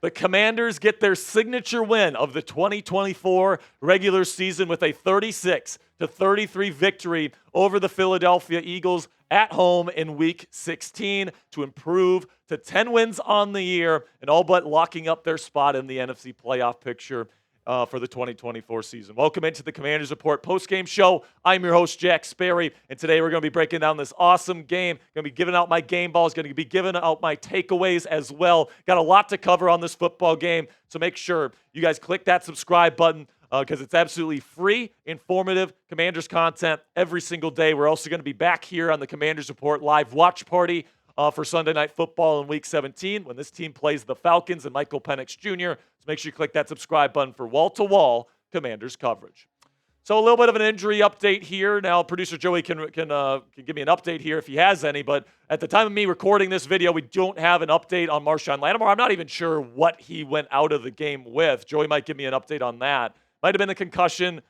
The Commanders get their signature win of the 2024 regular season with a 36-33 victory over the Philadelphia Eagles at home in Week 16 to improve to 10 wins on the year and all but locking up their spot in the NFC playoff picture for the 2024 season. Welcome into the Commanders Report postgame show. I'm your host, Jack Sperry, and today we're going to be breaking down this awesome game. Going to be giving out my game balls, going to be giving out my takeaways as well. Got a lot to cover on this football game, so make sure you guys click that subscribe button because it's absolutely free, informative Commanders content every single day. We're also going to be back here on the Commanders Report live watch party for Sunday Night Football in Week 17 when this team plays the Falcons and Michael Penix Jr. So make sure you click that subscribe button for wall-to-wall Commanders coverage. So a little bit of an injury update here. Now, producer Joey can give me an update here if he has any, but at the time of me recording this video, we don't have an update on Marshawn Lattimore. I'm not even sure what he went out of the game with. Joey might give me an update on that. Might have been a concussion,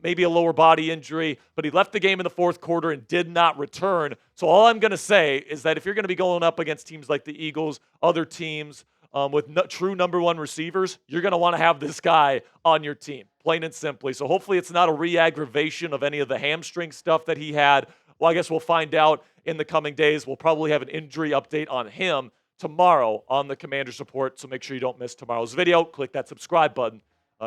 maybe a lower body injury, but he left the game in the fourth quarter and did not return. So all I'm going to say is that if you're going to be going up against teams like the Eagles, other teams with true number one receivers, you're going to want to have this guy on your team, plain and simply. So hopefully it's not a re-aggravation of any of the hamstring stuff that he had. Well, I guess we'll find out in the coming days. We'll probably have an injury update on him tomorrow on the Commanders Report, so make sure you don't miss tomorrow's video. Click that subscribe button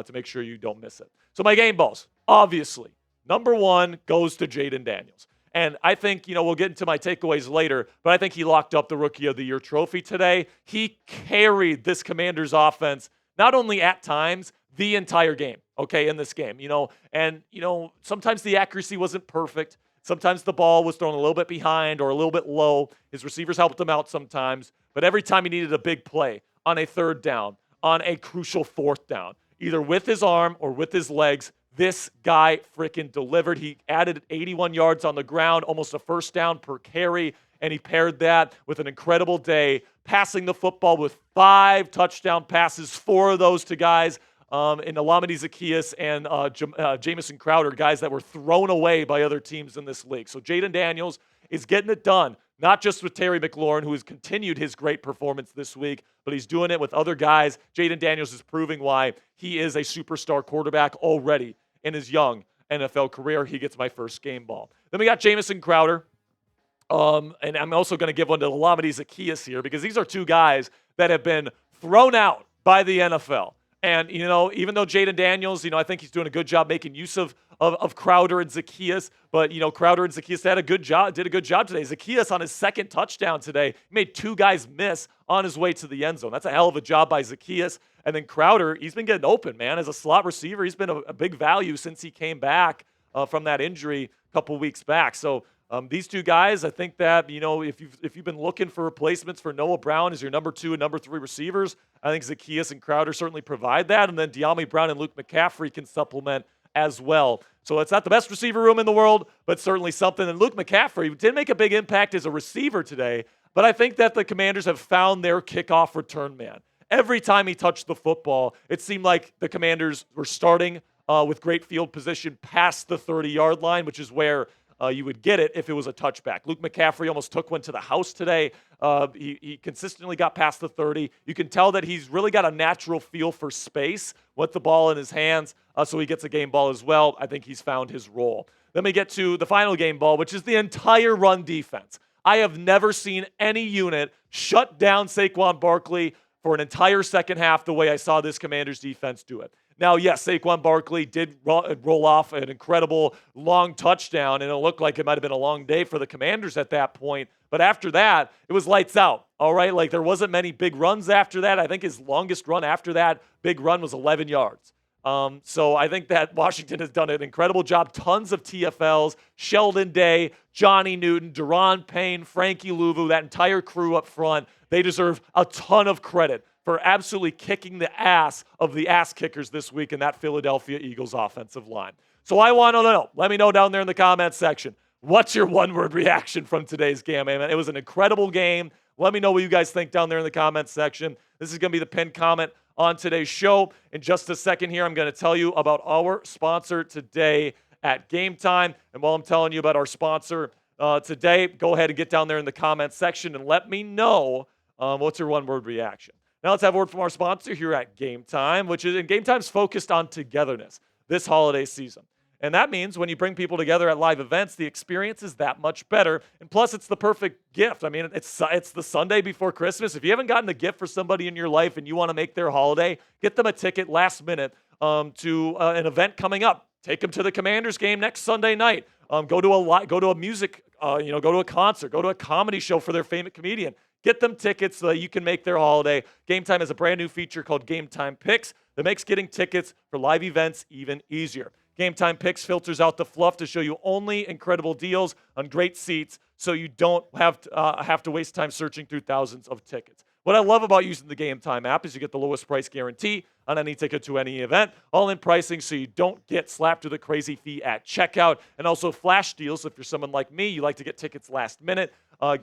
to make sure you don't miss it. So my game balls, obviously, number one goes to Jayden Daniels. And I think, we'll get into my takeaways later, but I think he locked up the Rookie of the Year trophy today. He carried this Commanders offense, not only at times, the entire game, okay, in this game, And, sometimes the accuracy wasn't perfect. Sometimes the ball was thrown a little bit behind or a little bit low. His receivers helped him out sometimes. But every time he needed a big play on a third down, on a crucial fourth down, either with his arm or with his legs, this guy freaking delivered. He added 81 yards on the ground, almost a first down per carry, and he paired that with an incredible day, passing the football with 5 touchdown passes, 4 of those to guys in Olamide Zaccheaus and Jamison Crowder, guys that were thrown away by other teams in this league. So Jayden Daniels is getting it done, not just with Terry McLaurin, who has continued his great performance this week, but he's doing it with other guys. Jayden Daniels is proving why he is a superstar quarterback already in his young NFL career. He gets my first game ball. Then we got Jamison Crowder. And I'm also going to give one to Olamide Zaccheaus here because these are 2 guys that have been thrown out by the NFL. And, even though Jayden Daniels, I think he's doing a good job making use of Crowder and Zaccheaus, but, Crowder and Zaccheaus did a good job today. Zaccheaus on his second touchdown today made 2 guys miss on his way to the end zone. That's a hell of a job by Zaccheaus. And then Crowder, he's been getting open, man. As a slot receiver, he's been a big value since he came back from that injury a couple weeks back. So these 2 guys, I think that, if you've been looking for replacements for Noah Brown as your number 2 and number 3 receivers, I think Zaccheaus and Crowder certainly provide that. And then De'Ami Brown and Luke McCaffrey can supplement as well. So it's not the best receiver room in the world, but certainly something. And Luke McCaffrey did make a big impact as a receiver today, but I think that the Commanders have found their kickoff return man. Every time he touched the football, it seemed like the Commanders were starting with great field position past the 30-yard line, which is where you would get it if it was a touchback. Luke McCaffrey almost took one to the house today. He consistently got past the 30. You can tell that he's really got a natural feel for space with the ball in his hands, so he gets a game ball as well. I think he's found his role. Then we get to the final game ball, which is the entire run defense. I have never seen any unit shut down Saquon Barkley for an entire second half the way I saw this Commanders defense do it. Now, yes, Saquon Barkley did roll off an incredible long touchdown, and it looked like it might have been a long day for the Commanders at that point. But after that, it was lights out, all right? Like, there wasn't many big runs after that. I think his longest run after that big run was 11 yards. So I think that Washington has done an incredible job. Tons of TFLs, Sheldon Day, Johnny Newton, Deron Payne, Frankie Louvu, that entire crew up front. They deserve a ton of credit for absolutely kicking the ass of the ass kickers this week in that Philadelphia Eagles offensive line. So I want to know. Let me know down there in the comments section. What's your one-word reaction from today's game, man? It was an incredible game. Let me know what you guys think down there in the comments section. This is going to be the pinned comment on today's show. In just a second here, I'm going to tell you about our sponsor today at Game Time. And while I'm telling you about our sponsor, today, go ahead and get down there in the comments section and let me know what's your one-word reaction. Now let's have a word from our sponsor here at Game Time, and Game Time's focused on togetherness this holiday season. And that means when you bring people together at live events, the experience is that much better. And plus, it's the perfect gift. I mean, it's the Sunday before Christmas. If you haven't gotten a gift for somebody in your life and you want to make their holiday, get them a ticket last minute to an event coming up. Take them to the Commanders game next Sunday night. Go to a music, go to a concert, go to a comedy show for their favorite comedian. Get them tickets so that you can make their holiday. Game Time has a brand new feature called Game Time Picks that makes getting tickets for live events even easier. Game Time Picks filters out the fluff to show you only incredible deals on great seats so you don't have to waste time searching through thousands of tickets. What I love about using the Game Time app is you get the lowest price guarantee on any ticket to any event, all-in pricing so you don't get slapped with a crazy fee at checkout, and also flash deals. If you're someone like me, you like to get tickets last minute.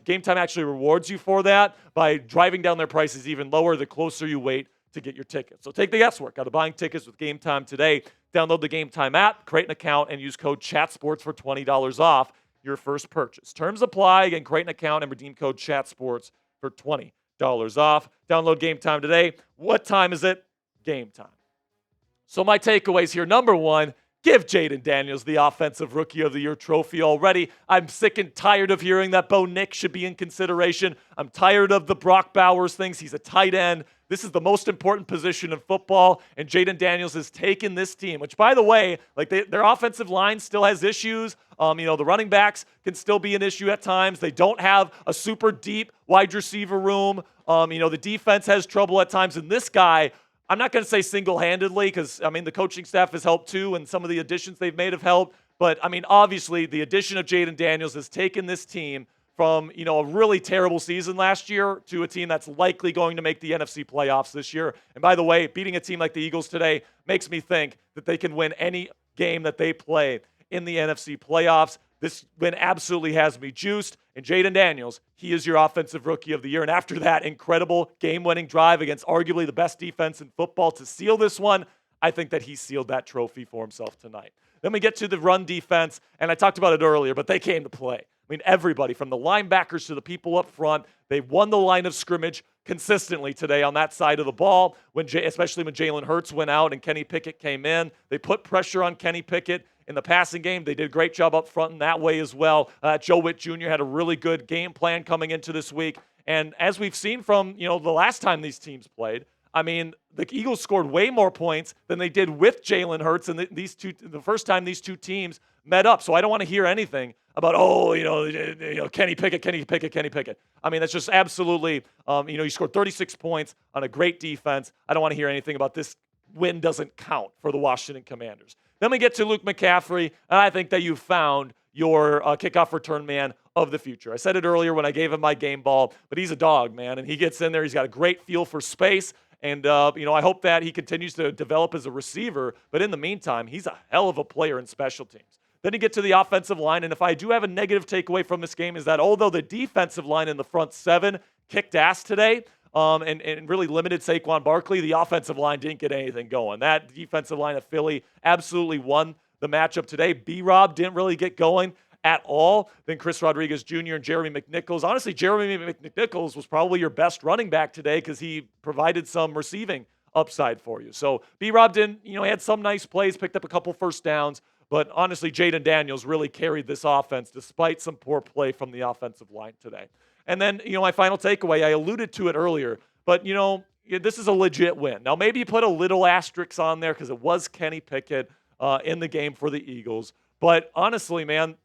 Game Time actually rewards you for that by driving down their prices even lower the closer you wait to get your tickets. So take the guesswork out of buying tickets with Game Time today. Download the Game Time app, create an account, and use code CHATSPORTS for $20 off your first purchase. Terms apply. Again, create an account and redeem code CHATSPORTS for $20 off. Download Game Time today. What time is it? Game time. So my takeaways here. Number one, give Jayden Daniels the Offensive Rookie of the Year trophy already. I'm sick and tired of hearing that Bo Nix should be in consideration. I'm tired of the Brock Bowers things. He's a tight end. This is the most important position in football, and Jayden Daniels has taken this team, which, by the way, their offensive line still has issues. The running backs can still be an issue at times. They don't have a super deep wide receiver room. The defense has trouble at times, and this guy, I'm not going to say single-handedly because, the coaching staff has helped too, and some of the additions they've made have helped. But, obviously, the addition of Jayden Daniels has taken this team from, a really terrible season last year to a team that's likely going to make the NFC playoffs this year. And by the way, beating a team like the Eagles today makes me think that they can win any game that they play in the NFC playoffs. This win absolutely has me juiced. And Jayden Daniels, he is your Offensive Rookie of the Year. And after that incredible game-winning drive against arguably the best defense in football to seal this one, I think that he sealed that trophy for himself tonight. Then we get to the run defense, and I talked about it earlier, but they came to play. Everybody from the linebackers to the people up front, they won the line of scrimmage consistently today on that side of the ball, especially when Jalen Hurts went out and Kenny Pickett came in. They put pressure on Kenny Pickett in the passing game. They did a great job up front in that way as well. Joe Witt Jr. had a really good game plan coming into this week. And as we've seen from, the last time these teams played, the Eagles scored way more points than they did with Jalen Hurts and the first time these two teams met up. So I don't want to hear anything about, Kenny Pickett. That's just absolutely, you scored 36 points on a great defense. I don't want to hear anything about this win doesn't count for the Washington Commanders. Then we get to Luke McCaffrey, and I think that you found your kickoff return man of the future. I said it earlier when I gave him my game ball, but he's a dog, man, and he gets in there. He's got a great feel for space. And, I hope that he continues to develop as a receiver. But in the meantime, he's a hell of a player in special teams. Then you get to the offensive line. And if I do have a negative takeaway from this game is that although the defensive line in the front seven kicked ass today and really limited Saquon Barkley, the offensive line didn't get anything going. That defensive line of Philly absolutely won the matchup today. B-Rob didn't really get going at all. Then Chris Rodriguez Jr. and Jeremy McNichols. Honestly, Jeremy McNichols was probably your best running back today because he provided some receiving upside for you. So B-Rob didn't, he had some nice plays, picked up a couple first downs, but honestly, Jayden Daniels really carried this offense despite some poor play from the offensive line today. And then, my final takeaway, I alluded to it earlier, but, this is a legit win. Now, maybe you put a little asterisk on there because it was Kenny Pickett in the game for the Eagles. But honestly, man,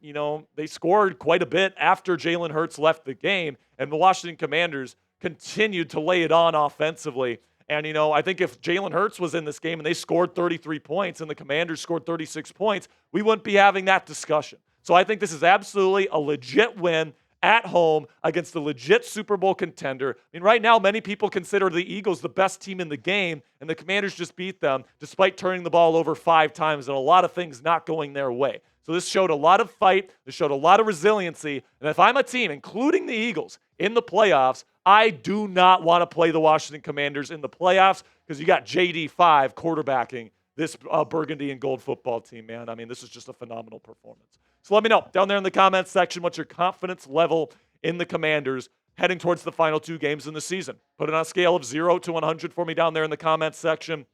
they scored quite a bit after Jalen Hurts left the game, and the Washington Commanders continued to lay it on offensively. And, I think if Jalen Hurts was in this game and they scored 33 points and the Commanders scored 36 points, we wouldn't be having that discussion. So I think this is absolutely a legit win at home against a legit Super Bowl contender. Right now, many people consider the Eagles the best team in the game, and the Commanders just beat them despite turning the ball over 5 times and a lot of things not going their way. So this showed a lot of fight. This showed a lot of resiliency. And if I'm a team, including the Eagles, in the playoffs, I do not want to play the Washington Commanders in the playoffs because you got JD5 quarterbacking this burgundy and gold football team, man. This is just a phenomenal performance. So let me know down there in the comments section what's your confidence level in the Commanders heading towards the final 2 games in the season. Put it on a scale of 0 to 100 for me down there in the comments section.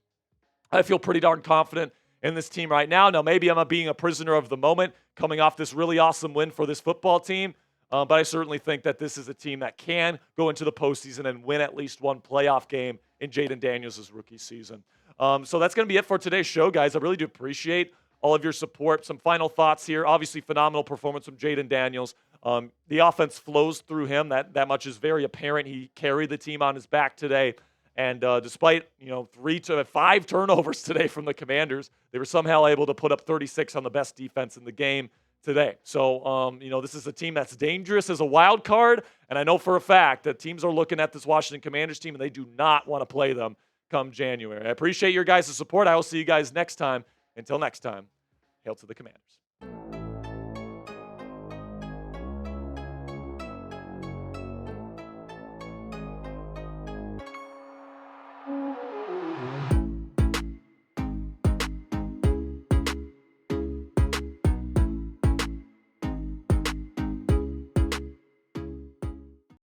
I feel pretty darn confident in this team right now. Now, maybe I'm being a prisoner of the moment coming off this really awesome win for this football team. But I certainly think that this is a team that can go into the postseason and win at least one playoff game in Jayden Daniels' rookie season. So that's going to be it for today's show, guys. I really do appreciate all of your support. Some final thoughts here. Obviously, phenomenal performance from Jayden Daniels. The offense flows through him. That much is very apparent. He carried the team on his back today. And despite 3 to 5 turnovers today from the Commanders, they were somehow able to put up 36 on the best defense in the game today. So, this is a team that's dangerous as a wild card, and I know for a fact that teams are looking at this Washington Commanders team, and they do not want to play them come January. I appreciate your guys' support. I will see you guys next time. Until next time, hail to the Commanders.